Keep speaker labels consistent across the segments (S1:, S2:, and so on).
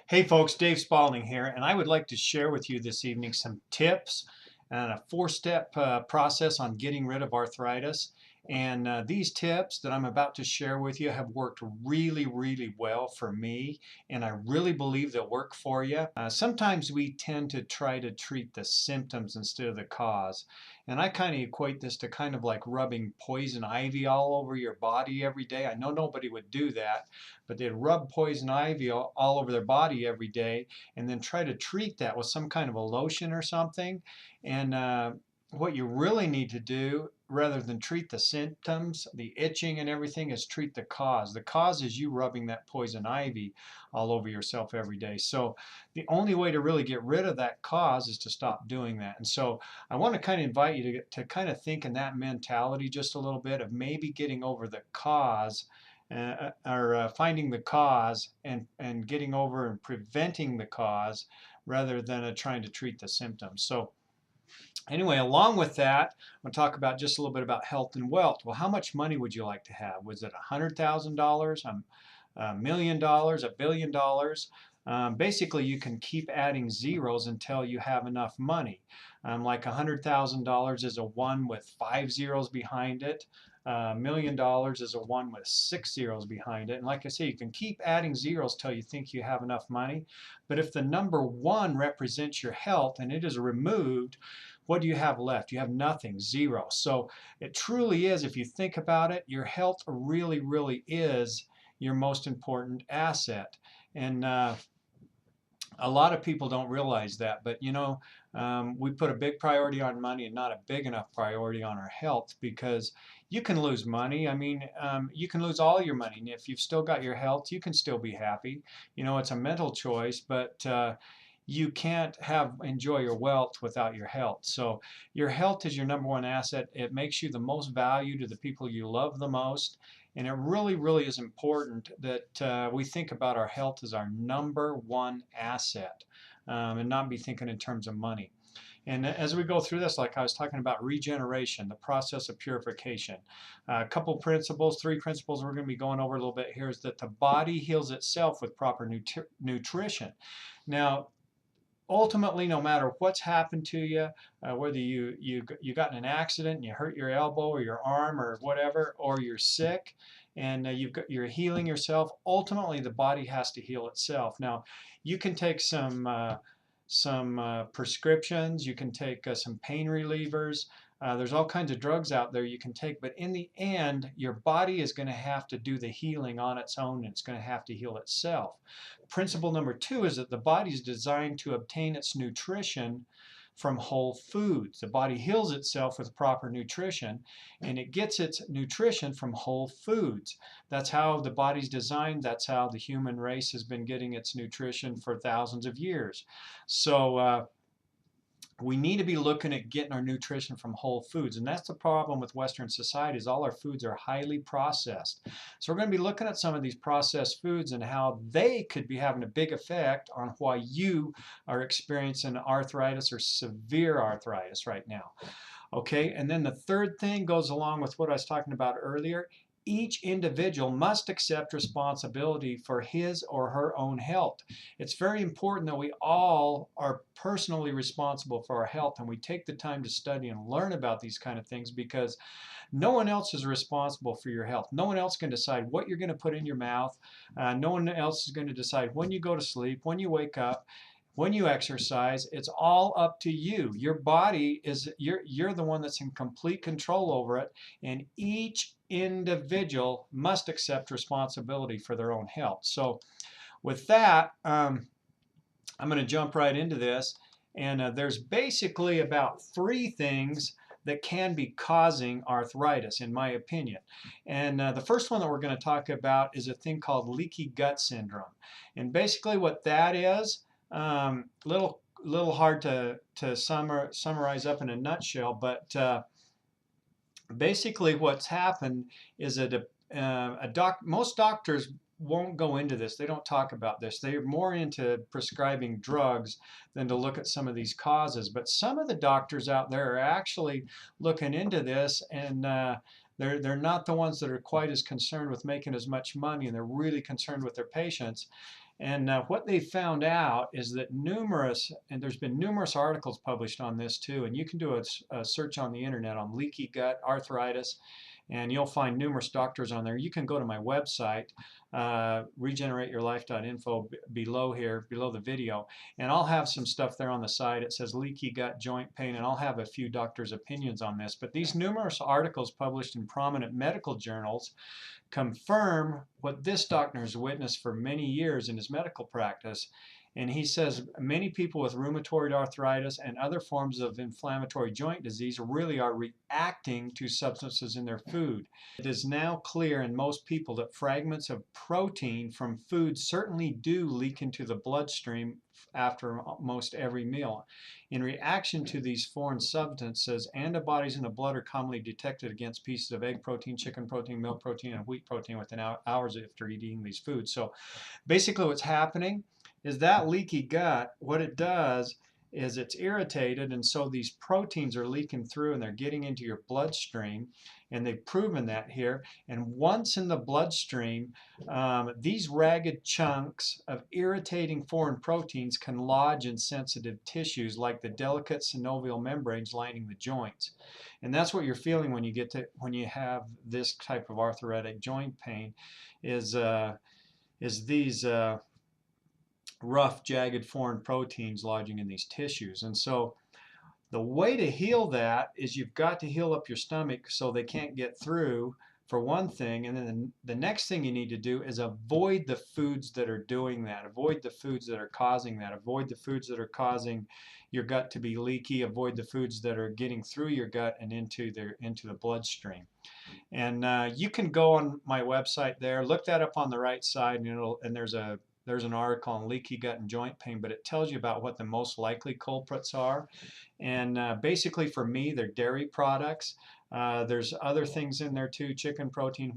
S1: Hey folks, Dave Spalding here, and I would like to share with you this evening some tips and a four-step process on getting rid of arthritis. And these tips that I'm about to share with you have worked really well for me, and I really believe they'll work for you. Sometimes we tend to try to treat the symptoms instead of the cause. And I kind of equate this to kind of like rubbing poison ivy all over your body every day. I know nobody would do that, but they'd rub poison ivy all over their body every day and then try to treat that with some kind of a lotion or something. And what you really need to do, rather than treat the symptoms, the itching and everything, is treat the cause. The cause is you rubbing that poison ivy all over yourself every day. So the only way to really get rid of that cause is to stop doing that. And so I want to kind of invite you to kind of think in that mentality just a little bit of maybe getting over the cause, or finding the cause and getting over and preventing the cause rather than trying to treat the symptoms. So anyway, along with that, I'm going to talk about just a little bit about health and wealth. Well, how much money would you like to have? Was it $100,000, $1 million, $1 billion? Basically, you can keep adding zeros until you have enough money. Like $100,000 is a 1 with 5 zeros behind it. $1 million is a 1 with 6 zeros behind it. And like I say, you can keep adding zeros till you think you have enough money. But if the number 1 represents your health and it is removed, what do you have left? You have nothing, zero. So it truly is, if you think about it, your health really is your most important asset. And a lot of people don't realize that, but we put a big priority on money and not a big enough priority on our health, because you can lose money. I mean, you can lose all your money, and if you've still got your health, you can still be happy. It's a mental choice, but you can't enjoy your wealth without your health. So your health is your number 1 asset. It makes you the most value to the people you love the most. And it really is important that we think about our health as our number 1 asset, and not be thinking in terms of money. And as we go through this, like I was talking about regeneration, the process of purification, a couple principles, 3 principles we're going to be going over a little bit here, is that the body heals itself with proper nutrition. Now, ultimately, no matter what's happened to you, whether you got in an accident and you hurt your elbow or your arm or whatever, or you're sick and you're healing yourself, ultimately the body has to heal itself. Now, you can take some prescriptions, you can take some pain relievers. There's all kinds of drugs out there you can take, but in the end, your body is going to have to do the healing on its own, and it's going to have to heal itself. Principle number 2 is that the body is designed to obtain its nutrition from whole foods. The body heals itself with proper nutrition, and it gets its nutrition from whole foods. That's how the body's designed. That's how the human race has been getting its nutrition for thousands of years. So we need to be looking at getting our nutrition from whole foods, and that's the problem with Western society, is all our foods are highly processed. So we're going to be looking at some of these processed foods and how they could be having a big effect on why you are experiencing arthritis or severe arthritis right now. Okay, and then the third thing goes along with what I was talking about earlier. Each individual must accept responsibility for his or her own health. It's very important that we all are personally responsible for our health, and we take the time to study and learn about these kind of things, because no one else is responsible for your health. No one else can decide what you're going to put in your mouth. No one else is going to decide when you go to sleep, when you wake up, when you exercise. It's all up to you. Your body is, you're the one that's in complete control over it, and each individual must accept responsibility for their own health. So with that, I'm going to jump right into this, and there's basically about 3 things that can be causing arthritis, in my opinion. And the first one that we're going to talk about is a thing called leaky gut syndrome. And basically what that is, little hard to summarize up in a nutshell, but basically what's happened is that most doctors won't go into this. They don't talk about this. They're more into prescribing drugs than to look at some of these causes. But some of the doctors out there are actually looking into this, and they're not the ones that are quite as concerned with making as much money, and they're really concerned with their patients. And what they found out is that and there's been numerous articles published on this too, and you can do a search on the internet on leaky gut, arthritis, and you'll find numerous doctors on there. You can go to my website, regenerateyourlife.info, below here, below the video, and I'll have some stuff there on the side. It says leaky gut joint pain, and I'll have a few doctors' opinions on this. But these numerous articles published in prominent medical journals confirm what this doctor has witnessed for many years in his medical practice. And he says many people with rheumatoid arthritis and other forms of inflammatory joint disease really are reacting to substances in their food. It is now clear in most people that fragments of protein from food certainly do leak into the bloodstream after most every meal. In reaction to these foreign substances, antibodies in the blood are commonly detected against pieces of egg protein, chicken protein, milk protein, and wheat protein within hours after eating these foods. So basically what's happening is that leaky gut, what it does is it's irritated, and so these proteins are leaking through and they're getting into your bloodstream, and they've proven that here. And once in the bloodstream, these ragged chunks of irritating foreign proteins can lodge in sensitive tissues like the delicate synovial membranes lining the joints. And that's what you're feeling when you have this type of arthritic joint pain, is these rough, jagged foreign proteins lodging in these tissues. And so the way to heal that is you've got to heal up your stomach so they can't get through, for one thing. And then the next thing you need to do is avoid the foods that are doing that. Avoid the foods that are causing that. Avoid the foods that are causing your gut to be leaky. Avoid the foods that are getting through your gut and into the bloodstream. And you can go on my website there, look that up on the right side, and there's an article on leaky gut and joint pain, but it tells you about what the most likely culprits are. And basically for me, they're dairy products. There's other things in there too: chicken protein,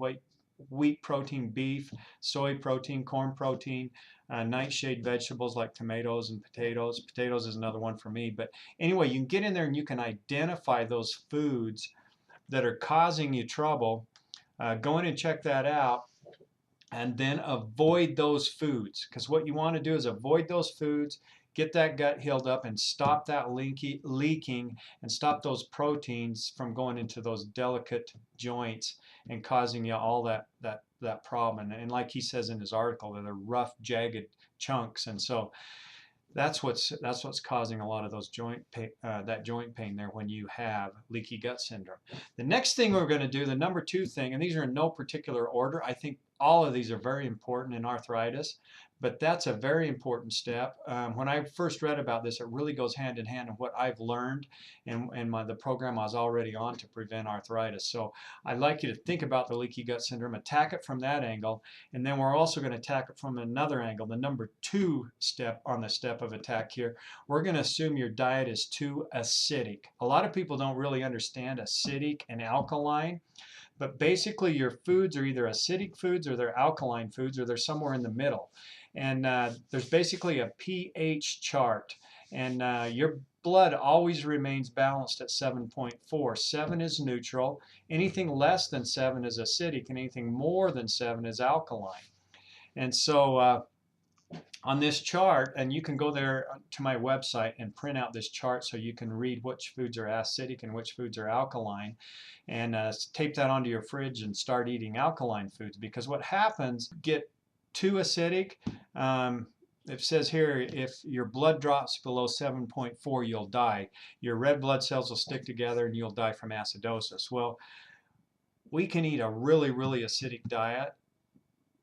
S1: wheat protein, beef, soy protein, corn protein, nightshade vegetables like tomatoes and potatoes. Potatoes is another one for me. But anyway, you can get in there and you can identify those foods that are causing you trouble. Go in and check that out. And then avoid those foods, because what you want to do is avoid those foods, get that gut healed up, and stop that leaking, and stop those proteins from going into those delicate joints and causing you all that problem. And like he says in his article, they're rough, jagged chunks. And so that's what's causing a lot of those joint pain there when you have leaky gut syndrome. The next thing we're going to do, the number 2 thing, and these are in no particular order. I think all of these are very important in arthritis, but that's a very important step. When I first read about this, it really goes hand in hand in what I've learned and the program I was already on to prevent arthritis. So I'd like you to think about the leaky gut syndrome, attack it from that angle, and then we're also going to attack it from another angle. The number 2 step on the step of attack here, we're going to assume your diet is too acidic. A lot of people don't really understand acidic and alkaline. But basically your foods are either acidic foods or they're alkaline foods, or they're somewhere in the middle. And there's basically a pH chart. And your blood always remains balanced at 7.4. 7 is neutral. Anything less than 7 is acidic, and anything more than 7 is alkaline. And so on this chart, and you can go there to my website and print out this chart so you can read which foods are acidic and which foods are alkaline, and tape that onto your fridge and start eating alkaline foods. Because what happens, get too acidic, it says here, if your blood drops below 7.4, you'll die. Your red blood cells will stick together and you'll die from acidosis. Well, we can eat a really, really acidic diet.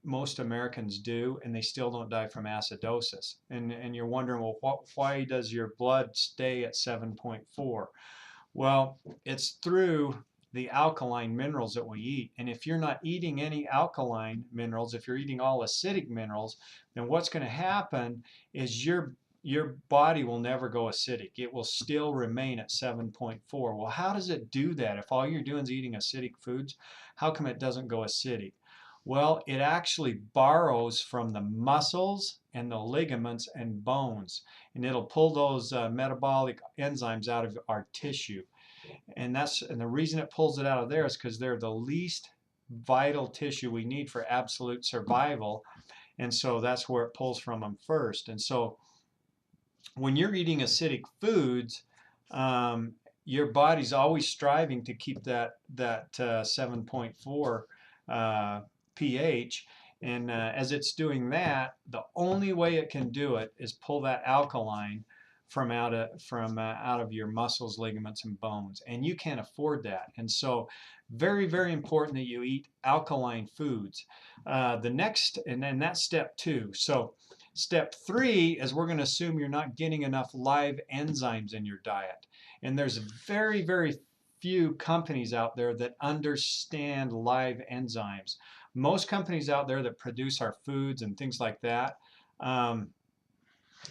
S1: Most Americans do, and they still don't die from acidosis. And you're wondering, well, why does your blood stay at 7.4? Well, it's through the alkaline minerals that we eat. And if you're not eating any alkaline minerals, if you're eating all acidic minerals, then what's going to happen is your body will never go acidic. It will still remain at 7.4. Well, how does it do that? If all you're doing is eating acidic foods, how come it doesn't go acidic? Well, it actually borrows from the muscles and the ligaments and bones, and it'll pull those metabolic enzymes out of our tissue. And the reason it pulls it out of there is because they're the least vital tissue we need for absolute survival. And so that's where it pulls from them first. And so when you're eating acidic foods, um, your body's always striving to keep that 7.4 pH. And as it's doing that, the only way it can do it is pull that alkaline from out of your muscles, ligaments, and bones. And you can't afford that. And so, very, very important that you eat alkaline foods. And then that's step 2. So step 3 is we're going to assume you're not getting enough live enzymes in your diet. And there's very, very few companies out there that understand live enzymes. Most companies out there that produce our foods and things like that,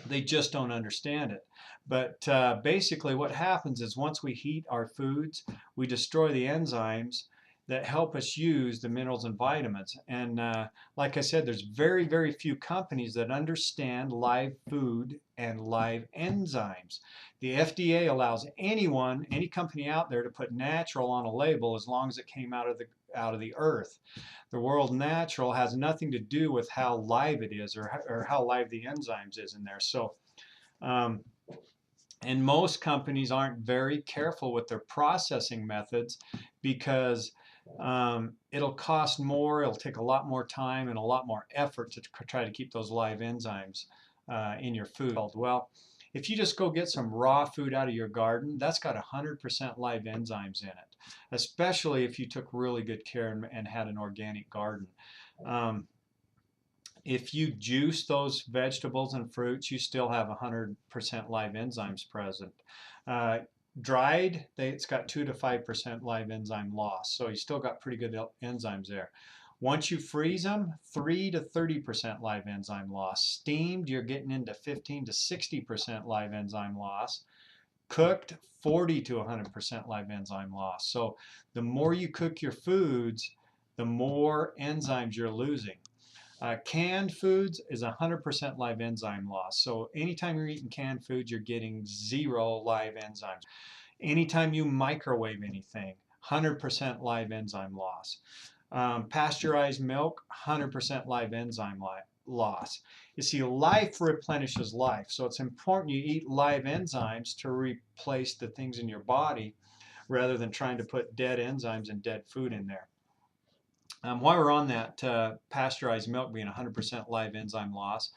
S1: they just don't understand it. But basically what happens is once we heat our foods, we destroy the enzymes that help us use the minerals and vitamins. And like I said, there's very, very few companies that understand live food and live enzymes. The FDA allows anyone, any company out there to put natural on a label as long as it came out of the earth. The word natural has nothing to do with how live it is or how live the enzymes is in there. So, and most companies aren't very careful with their processing methods because it'll cost more, it'll take a lot more time and a lot more effort to try to keep those live enzymes in your food. Well, if you just go get some raw food out of your garden, that's got 100% live enzymes in it, especially if you took really good care and had an organic garden. If you juice those vegetables and fruits, you still have 100% live enzymes present. Dried, it's got 2 to 5% live enzyme loss, so you still got pretty good enzymes there. Once you freeze them, 3 to 30% live enzyme loss. Steamed, you're getting into 15 to 60% live enzyme loss. Cooked, 40 to 100% live enzyme loss. So the more you cook your foods, the more enzymes you're losing. Canned foods is 100% live enzyme loss. So anytime you're eating canned foods, you're getting 0 live enzymes. Anytime you microwave anything, 100% live enzyme loss. Pasteurized milk, 100% live enzyme loss. You see, life replenishes life. So it's important you eat live enzymes to replace the things in your body rather than trying to put dead enzymes and dead food in there. While we're on that pasteurized milk being 100% live enzyme loss,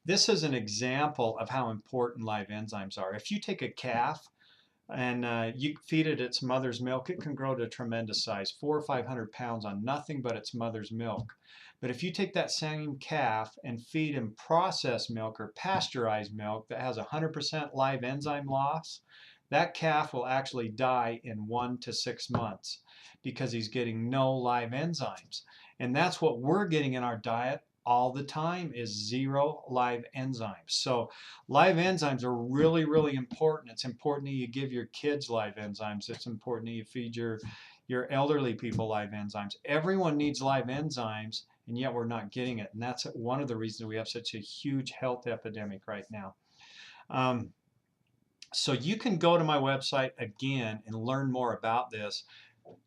S1: this is an example of how important live enzymes are. If you take a calf and you feed it its mother's milk, it can grow to a tremendous size, 400 or 500 pounds on nothing but its mother's milk. But if you take that same calf and feed him processed milk or pasteurized milk that has 100% live enzyme loss, that calf will actually die in 1 to 6 months because he's getting no live enzymes. And that's what we're getting in our diet all the time is 0 live enzymes. So live enzymes are really, really important. It's important that you give your kids live enzymes. It's important that you feed your elderly people live enzymes. Everyone needs live enzymes, and yet we're not getting it. And that's one of the reasons we have such a huge health epidemic right now. So you can go to my website again and learn more about this.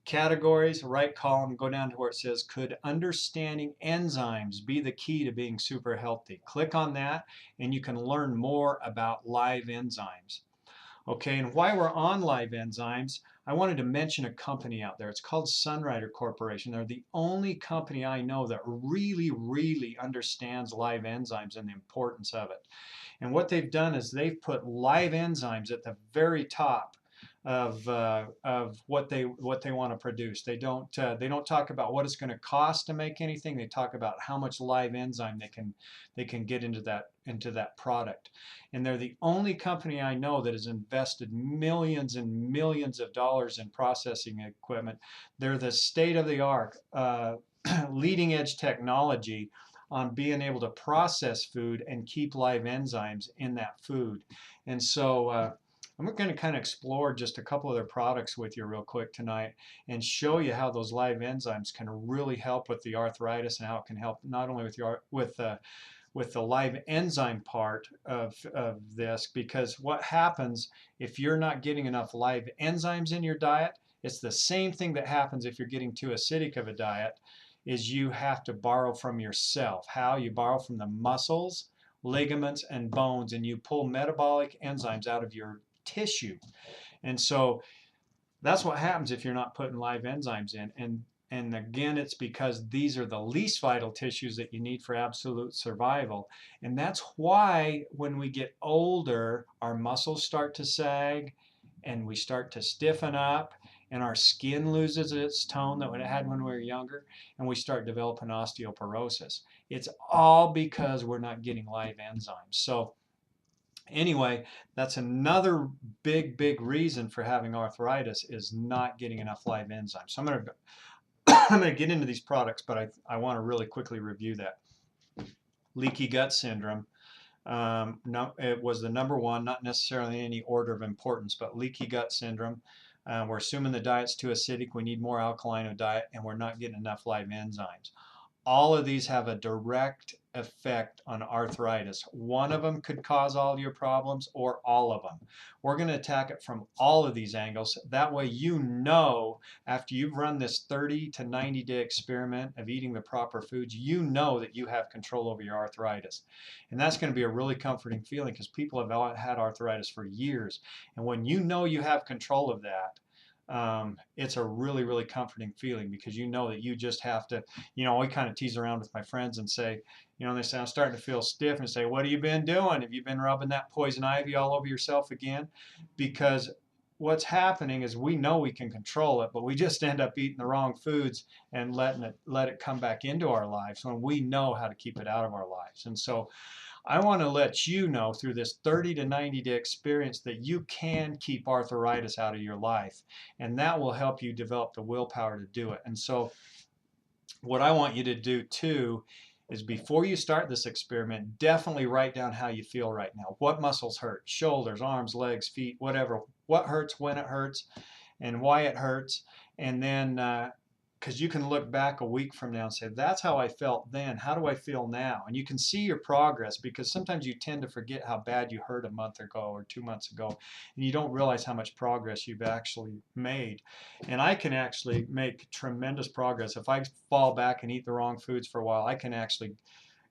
S1: Categories, right column, go down to where it says, could understanding enzymes be the key to being super healthy? Click on that and you can learn more about live enzymes. Okay, and while we're on live enzymes, I wanted to mention a company out there. It's called Sunrider Corporation. They're the only company I know that really, really understands live enzymes and the importance of it. And what they've done is they've put live enzymes at the very top of what they want to produce. They don't talk about what it's going to cost to make anything. They talk about how much live enzyme they can get into that product. And they're the only company I know that has invested millions and millions of dollars in processing equipment. They're the state-of-the-art leading edge technology on being able to process food and keep live enzymes in that food. And so I'm going to kind of explore just a couple of their products with you real quick tonight and show you how those live enzymes can really help with the arthritis and how it can help not only with the live enzyme part of this, because what happens if you're not getting enough live enzymes in your diet, it's the same thing that happens if you're getting too acidic of a diet. is you have to borrow from yourself. How? You borrow from the muscles, ligaments, and bones, and you pull metabolic enzymes out of your tissue. And so that's what happens if you're not putting live enzymes in. And again, it's because these are the least vital tissues that you need for absolute survival. And that's why when we get older, our muscles start to sag and we start to stiffen up and our skin loses its tone that it had when we were younger and we start developing osteoporosis. It's all because we're not getting live enzymes. So anyway, that's another big reason for having arthritis is not getting enough live enzymes. So I'm going to get into these products, but I want to really quickly review that. Leaky gut syndrome. No, it was the number one, not necessarily in any order of importance, but leaky gut syndrome. We're assuming the diet's too acidic, we need more alkaline diet, and we're not getting enough live enzymes. All of these have a direct effect on arthritis. One of them could cause all your problems or all of them. We're going to attack it from all of these angles. That way you know after you've run this 30 to 90 day experiment of eating the proper foods, you know that you have control over your arthritis. And that's going to be a really comforting feeling because people have had arthritis for years. And when you know you have control of that, it's a really comforting feeling because you know that you just have to, we kind of tease around with my friends and say, they say, I'm starting to feel stiff and say, what have you been doing? Have you been rubbing that poison ivy all over yourself again? Because what's happening is we know we can control it, but we just end up eating the wrong foods and let it come back into our lives when we know how to keep it out of our lives. And so I want to let you know through this 30 to 90 day experience that you can keep arthritis out of your life, and that will help you develop the willpower to do it. And so what I want you to do too is before you start this experiment, definitely write down how you feel right now. What muscles hurt? Shoulders, arms, legs, feet, whatever. What hurts, when it hurts, and why it hurts. And then because you can look back a week from now and say, that's how I felt then. How do I feel now? And you can see your progress because sometimes you tend to forget how bad you hurt a month ago or 2 months ago, and you don't realize how much progress you've actually made. And I can actually make tremendous progress. If I fall back and eat the wrong foods for a while, I can actually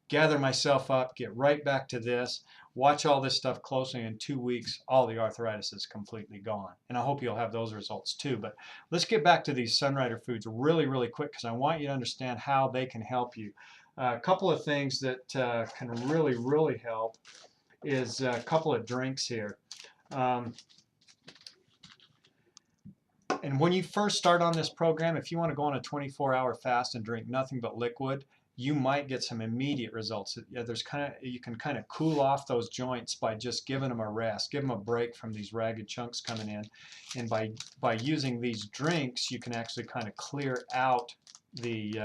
S1: gather myself up, get right back to this, watch all this stuff closely. In 2 weeks, all the arthritis is completely gone. And I hope you'll have those results too. But let's get back to these Sunrider foods really quick because I want you to understand how they can help you. A couple of things that can really help is a couple of drinks here. And when you first start on this program, if you want to go on a 24-hour fast and drink nothing but liquid, you might get some immediate results. You can kind of cool off those joints by just giving them a rest, give them a break from these ragged chunks coming in. And by using these drinks, you can actually kind of clear out the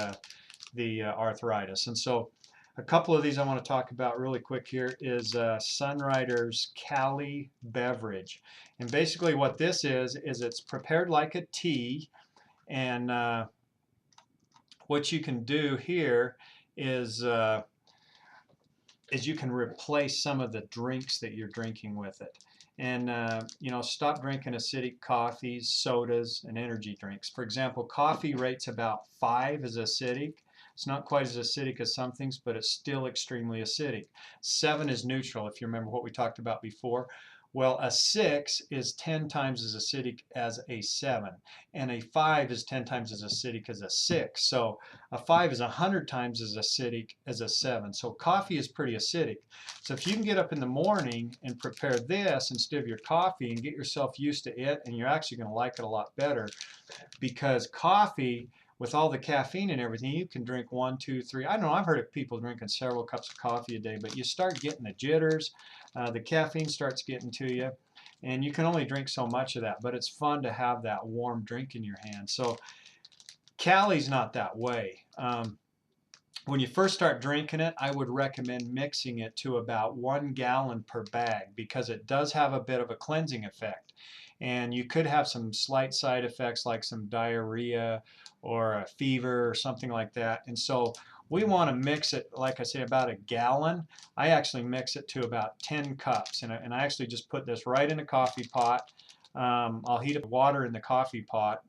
S1: arthritis. And so a couple of these I want to talk about really quick here is Sunrider's Cali beverage. And basically what this is it's prepared like a tea, and what you can do here is you can replace some of the drinks that you're drinking with it. And stop drinking acidic coffees, sodas, and energy drinks. For example, coffee rates about 5 as acidic. It's not quite as acidic as some things, but it's still extremely acidic. 7 is neutral, if you remember what we talked about before. Well, a 6 is 10 times as acidic as a 7, and a 5 is 10 times as acidic as a 6. So a 5 is 100 times as acidic as a 7. So coffee is pretty acidic. So if you can get up in the morning and prepare this instead of your coffee and get yourself used to it, and you're actually going to like it a lot better, because coffee, with all the caffeine and everything, you can drink 1, 2, 3. I don't know, I've heard of people drinking several cups of coffee a day, but you start getting the jitters, the caffeine starts getting to you, and you can only drink so much of that, but it's fun to have that warm drink in your hand. So Cali's not that way. When you first start drinking it, I would recommend mixing it to about 1 gallon per bag because it does have a bit of a cleansing effect. And you could have some slight side effects like some diarrhea or a fever or something like that. And so we want to mix it, like I say, about 1 gallon. I actually mix it to about 10 cups. And I actually just put this right in a coffee pot. I'll heat up water in the coffee pot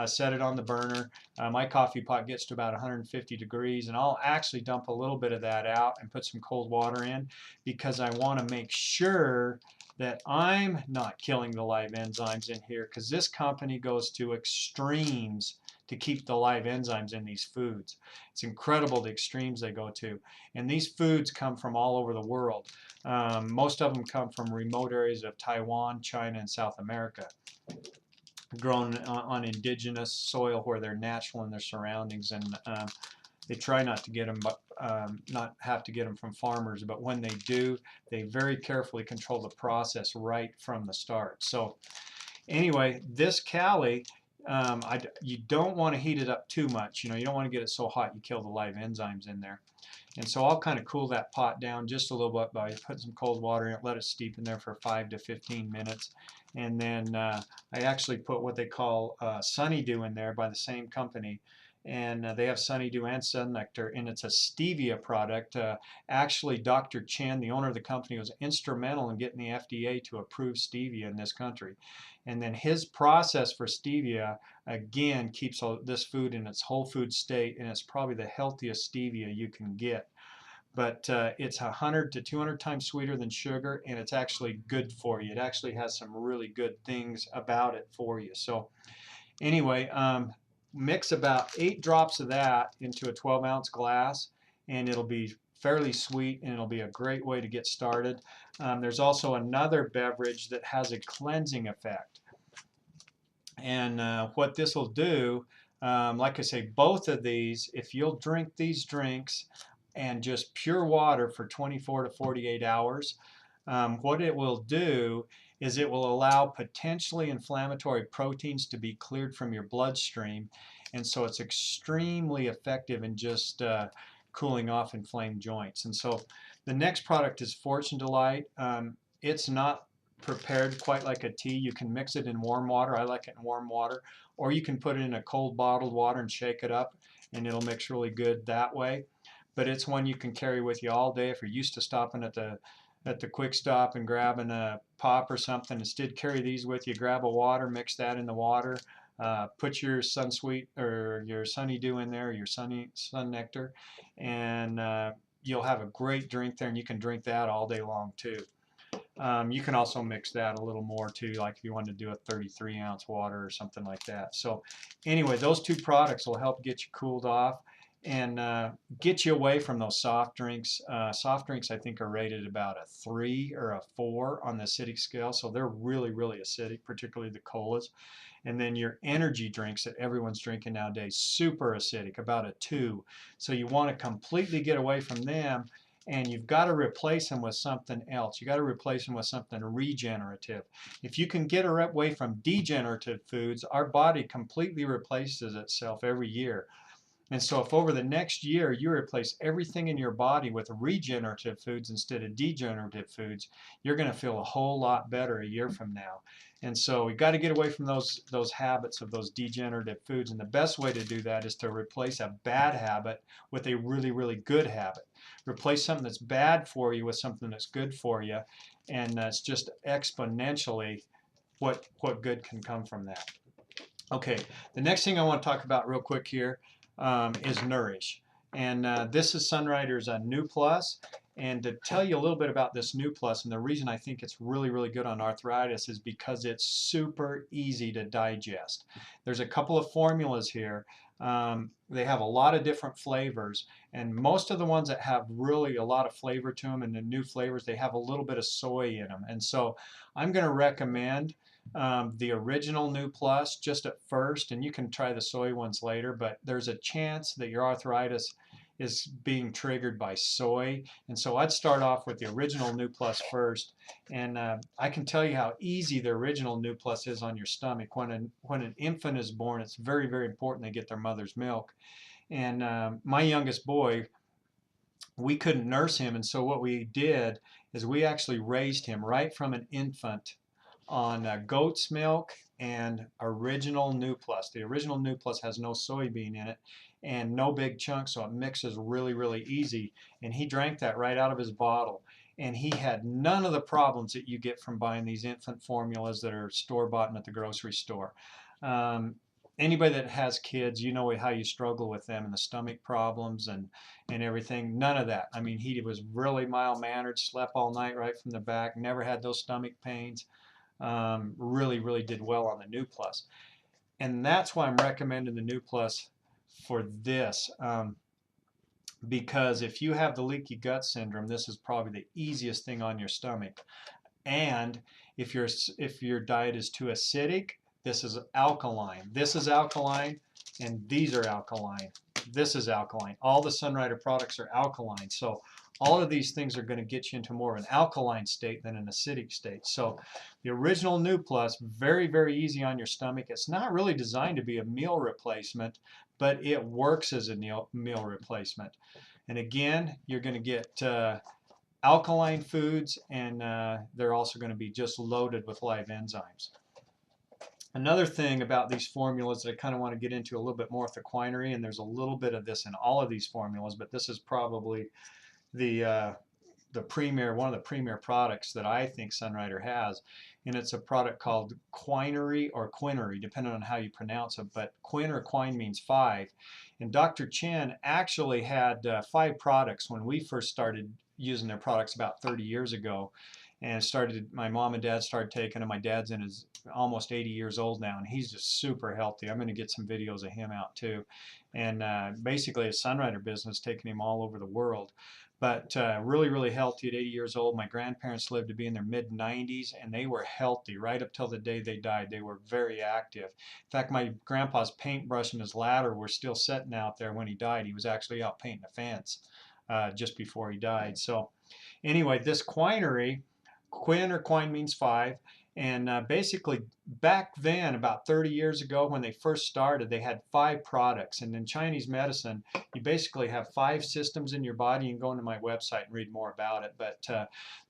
S1: set it on the burner. My coffee pot gets to about 150 degrees, and I'll actually dump a little bit of that out and put some cold water in, because I want to make sure that I'm not killing the live enzymes in here, because this company goes to extremes to keep the live enzymes in these foods. It's incredible the extremes they go to. And these foods come from all over the world. Most of them come from remote areas of Taiwan, China, and South America, grown on indigenous soil where they're natural in their surroundings. And they try not to get them, but not have to get them from farmers. But when they do, they very carefully control the process right from the start. So anyway, this Cali, you don't want to heat it up too much. You know, you don't want to get it so hot you kill the live enzymes in there. And so I'll kind of cool that pot down just a little bit by putting some cold water in it, let it steep in there for 5 to 15 minutes. And then I actually put what they call Sunnydew in there by the same company. And they have Sunnydew and Sun Nectar, and it's a stevia product. Actually, Dr. Chen, the owner of the company, was instrumental in getting the FDA to approve stevia in this country. And then his process for stevia, again, keeps this food in its whole food state, and it's probably the healthiest stevia you can get. But it's 100 to 200 times sweeter than sugar, and it's actually good for you. It actually has some really good things about it for you. So anyway, mix about 8 drops of that into a 12-ounce glass, and it'll be fairly sweet, and it'll be a great way to get started. There's also another beverage that has a cleansing effect. And what this will do, like I say, both of these, if you'll drink these drinks and just pure water for 24 to 48 hours, what it will do is it will allow potentially inflammatory proteins to be cleared from your bloodstream. And so it's extremely effective in just cooling off inflamed joints. And so the next product is Fortune Delight. It's not prepared quite like a tea. You can mix it in warm water. I like it in warm water. Or you can put it in a cold bottled water and shake it up, and it'll mix really good that way. But it's one you can carry with you all day if you're used to stopping at the quick stop and grabbing a pop or something. Instead, carry these with you. Grab a water, mix that in the water, put your Sunsweet or your Sunnydew in there, your Sun Nectar, and you'll have a great drink there, and you can drink that all day long too. You can also mix that a little more too, like if you want to do a 33-ounce water or something like that. So anyway, those two products will help get you cooled off and get you away from those soft drinks. Soft drinks, I think, are rated about a 3 or a 4 on the acidic scale, so they're really, really acidic, particularly the colas. And then your energy drinks that everyone's drinking nowadays, super acidic, about a 2. So you want to completely get away from them, and you've got to replace them with something else. You got to replace them with something regenerative. If you can get away from degenerative foods, our body completely replaces itself every year. And so if over the next year you replace everything in your body with regenerative foods instead of degenerative foods, you're going to feel a whole lot better a year from now. And so we've got to get away from those habits of those degenerative foods. And the best way to do that is to replace a bad habit with a really, really good habit. Replace something that's bad for you with something that's good for you. And it's just exponentially what good can come from that. Okay, the next thing I want to talk about real quick here is Nourish. And this is Sunrider's New Plus. And to tell you a little bit about this New Plus, and the reason I think it's really, really good on arthritis is because it's super easy to digest. There's a couple of formulas here. They have a lot of different flavors, and most of the ones that have really a lot of flavor to them and the new flavors, they have a little bit of soy in them. And so I'm going to recommend the original New Plus just at first, and you can try the soy ones later, but there's a chance that your arthritis is being triggered by soy, and so I'd start off with the original New Plus first. And I can tell you how easy the original New Plus is on your stomach. When an infant is born, it's very, very important they get their mother's milk. And my youngest boy, we couldn't nurse him, and so what we did is we actually raised him right from an infant on goat's milk and original New Plus. The original New Plus has no soybean in it and no big chunks, so it mixes really, really easy. And he drank that right out of his bottle. And he had none of the problems that you get from buying these infant formulas that are store-bought and at the grocery store. anybody that has kids, you know how you struggle with them and the stomach problems and everything. None of that. I mean, he was really mild mannered, slept all night right from the back, never had those stomach pains. Really, really did well on the New Plus. And that's why I'm recommending the New Plus for this. Because if you have the leaky gut syndrome, this is probably the easiest thing on your stomach. And if your diet is too acidic, this is alkaline. This is alkaline, and these are alkaline. This is alkaline. All the Sunrider products are alkaline. So all of these things are going to get you into more of an alkaline state than an acidic state. So the original New Plus, very, very easy on your stomach. It's not really designed to be a meal replacement, but it works as a meal replacement. And again, you're going to get alkaline foods, and they're also going to be just loaded with live enzymes. Another thing about these formulas that I kind of want to get into a little bit more with the quinary, and there's a little bit of this in all of these formulas, but this is probably the premier, one of the premier products that I think Sunrider has, and it's a product called quinary or quinary, depending on how you pronounce it, but quin or quine means 5. And Dr. Chen actually had 5 products when we first started using their products about 30 years ago, and my mom and dad started taking them. My dad's in his almost 80 years old now, and he's just super healthy. I'm going to get some videos of him out too. And basically a Sunrider business, taking him all over the world. But really, really healthy at 80 years old. My grandparents lived to be in their mid-90s, and they were healthy right up till the day they died. They were very active. In fact, my grandpa's paintbrush and his ladder were still sitting out there when he died. He was actually out painting a fence just before he died. So anyway, this quinary, quin or quine means 5, and basically back then, about 30 years ago when they first started, they had 5 products. And in Chinese medicine, you basically have 5 systems in your body. You can go into my website and read more about it. But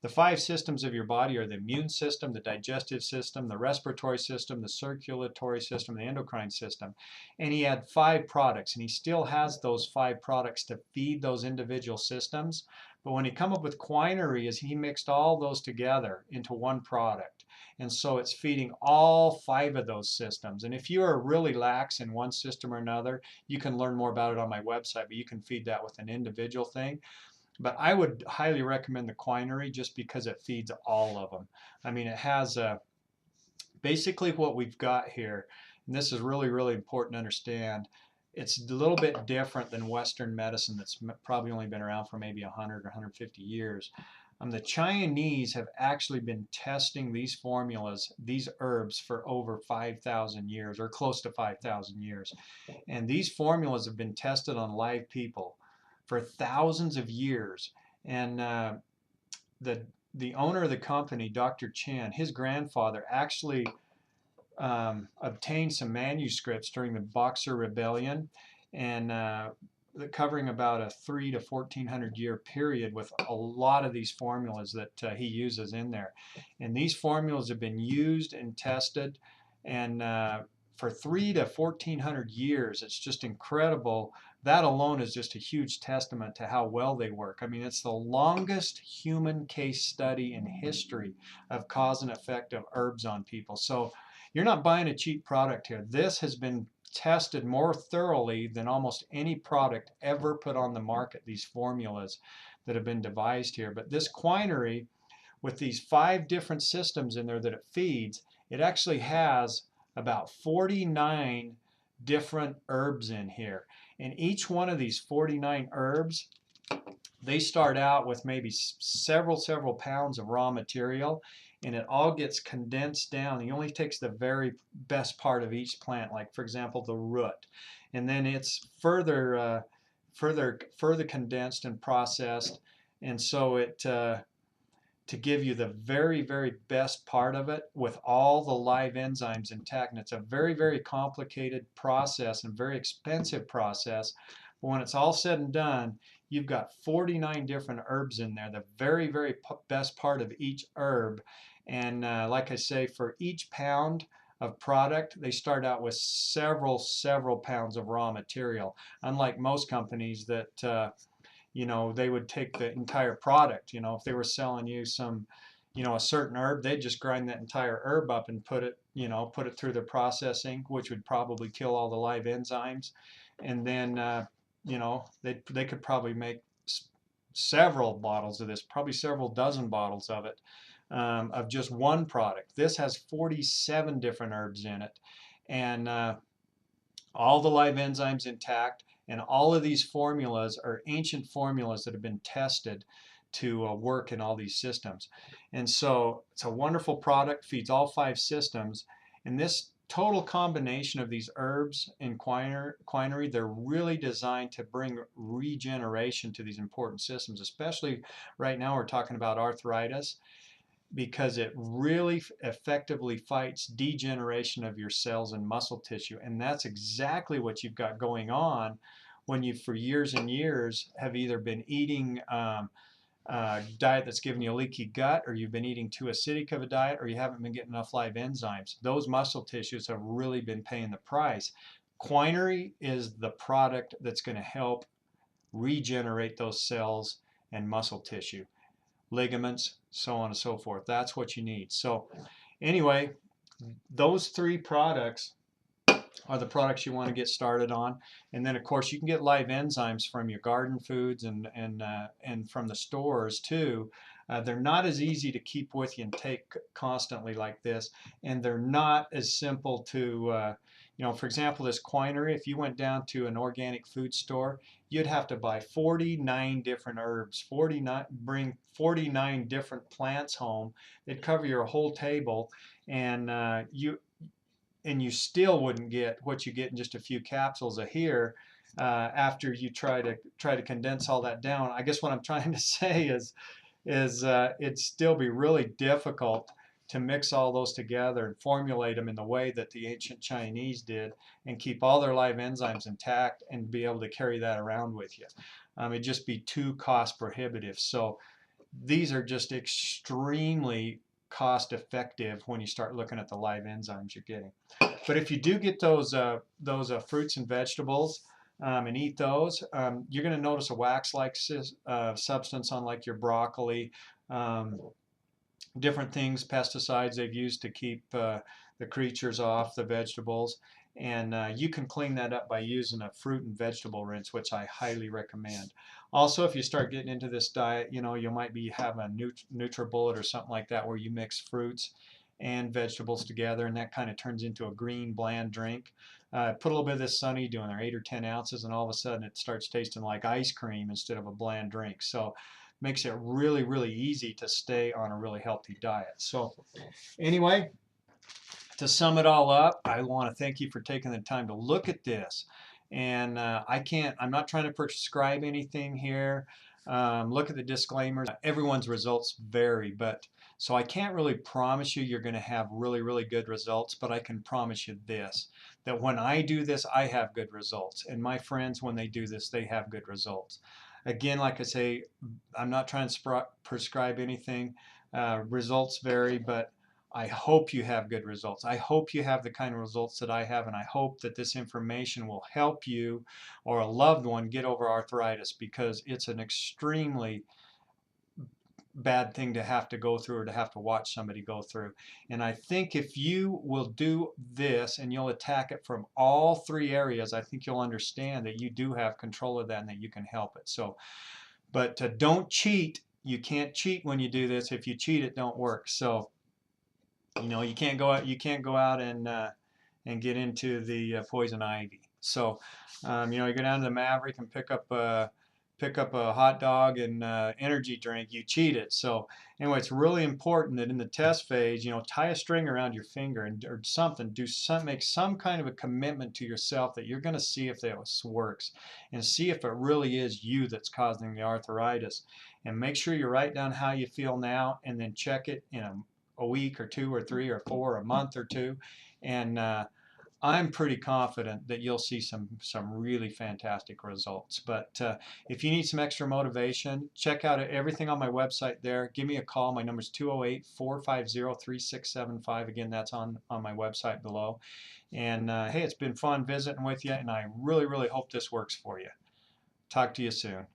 S1: the 5 systems of your body are the immune system, the digestive system, the respiratory system, the circulatory system, the endocrine system. And he had 5 products, and he still has those 5 products to feed those individual systems. But when he come up with quinary, is he mixed all those together into one product. And so it's feeding all 5 of those systems. And if you are really lax in one system or another, you can learn more about it on my website, but you can feed that with an individual thing. But I would highly recommend the quinary just because it feeds all of them. I mean, it has basically what we've got here, and this is really, really important to understand. It's a little bit different than Western medicine that's probably only been around for maybe 100 or 150 years. The Chinese have actually been testing these formulas, these herbs, for over 5,000 years, or close to 5,000 years. And these formulas have been tested on live people for thousands of years. And the owner of the company, Dr. Chen, his grandfather actually obtained some manuscripts during the Boxer Rebellion, and covering about a 300 to 1400 year period with a lot of these formulas that he uses in there. And these formulas have been used and tested, and for 300 to 1400 years. It's just incredible. That alone is just a huge testament to how well they work. I mean, it's the longest human case study in history of cause and effect of herbs on people. So you're not buying a cheap product here. This has been tested more thoroughly than almost any product ever put on the market, these formulas that have been devised here. But this quinary, with these 5 different systems in there that it feeds, it actually has about 49 different herbs in here. And each one of these 49 herbs, they start out with maybe several pounds of raw material, and it all gets condensed down. He only takes the very best part of each plant, like for example the root, and then it's further condensed and processed, and so it to give you the very best part of it with all the live enzymes intact. And it's a very complicated process and very expensive process. But when it's all said and done, you've got 49 different herbs in there, the very best part of each herb. And like I say, for each pound of product, they start out with several pounds of raw material. Unlike most companies that you know, they would take the entire product. You know, if they were selling you some, a certain herb, they'd just grind that entire herb up and put it, put it through the processing, which would probably kill all the live enzymes. And then, they could probably make several bottles of this, probably several dozen bottles of it, of just one product. This has 47 different herbs in it, and all the live enzymes intact. And all of these formulas are ancient formulas that have been tested to work in all these systems. And so it's a wonderful product, feeds all 5 systems. And this total combination of these herbs and quinine, they're really designed to bring regeneration to these important systems, especially right now we're talking about arthritis, because it really effectively fights degeneration of your cells and muscle tissue. And that's exactly what you've got going on when you, for years and years, have either been eating diet that's giving you a leaky gut, or you've been eating too acidic of a diet, or you haven't been getting enough live enzymes. Those muscle tissues have really been paying the price. Quinine is the product that's going to help regenerate those cells and muscle tissue, ligaments, so on and so forth. That's what you need. So anyway, those 3 products are the products you want to get started on. And then of course you can get live enzymes from your garden foods and from the stores too. They're not as easy to keep with you and take constantly like this, and they're not as simple to for example, this quinine, if you went down to an organic food store, you'd have to buy 49 different herbs, bring 49 different plants home. They'd cover your whole table, and you still wouldn't get what you get in just a few capsules of here. After you try to condense all that down, I guess what I'm trying to say is it'd still be really difficult to mix all those together and formulate them in the way that the ancient Chinese did and keep all their live enzymes intact and be able to carry that around with you. It'd just be too cost prohibitive. So these are just extremely cost effective when you start looking at the live enzymes you're getting. But if you do get those fruits and vegetables and eat those, you're going to notice a wax-like substance on like your broccoli, different things, pesticides they've used to keep the creatures off the vegetables. And you can clean that up by using a fruit and vegetable rinse, which I highly recommend. Also, if you start getting into this diet, you might be having a NutriBullet or something like that where you mix fruits and vegetables together, and that kind of turns into a green, bland drink. Put a little bit of this Sunny, doing there 8 or 10 ounces, and all of a sudden it starts tasting like ice cream instead of a bland drink. So makes it really, really easy to stay on a really healthy diet. So anyway, to sum it all up, I want to thank you for taking the time to look at this. And I'm not trying to prescribe anything here. Look at the disclaimers. Everyone's results vary, but so I can't really promise you're going to have really, really good results, but I can promise you this, that when I do this, I have good results. And my friends, when they do this, they have good results. Again, like I say, I'm not trying to prescribe anything. Results vary, but I hope you have good results. I hope you have the kind of results that I have, and I hope that this information will help you or a loved one get over arthritis, because it's an extremely bad thing to have to go through or to have to watch somebody go through. And I think if you will do this and you'll attack it from all 3 areas, I think you'll understand that you do have control of that and that you can help it. So, but don't cheat. You can't cheat when you do this. If you cheat, it don't work. So, you can't go out and get into the poison ivy. So, you go down to the Maverick and pick up a hot dog and energy drink. You cheated. So anyway, it's really important that in the test phase, tie a string around your finger or something. Make some kind of a commitment to yourself that you're going to see if this works, and see if it really is you that's causing the arthritis. And make sure you write down how you feel now, and then check it in a week or 2 or 3 or 4, a month or 2, and I'm pretty confident that you'll see some really fantastic results. But if you need some extra motivation, check out everything on my website there. Give me a call. My number is 208-450-3675. Again, that's on my website below. And hey, it's been fun visiting with you, and I really, really hope this works for you. Talk to you soon.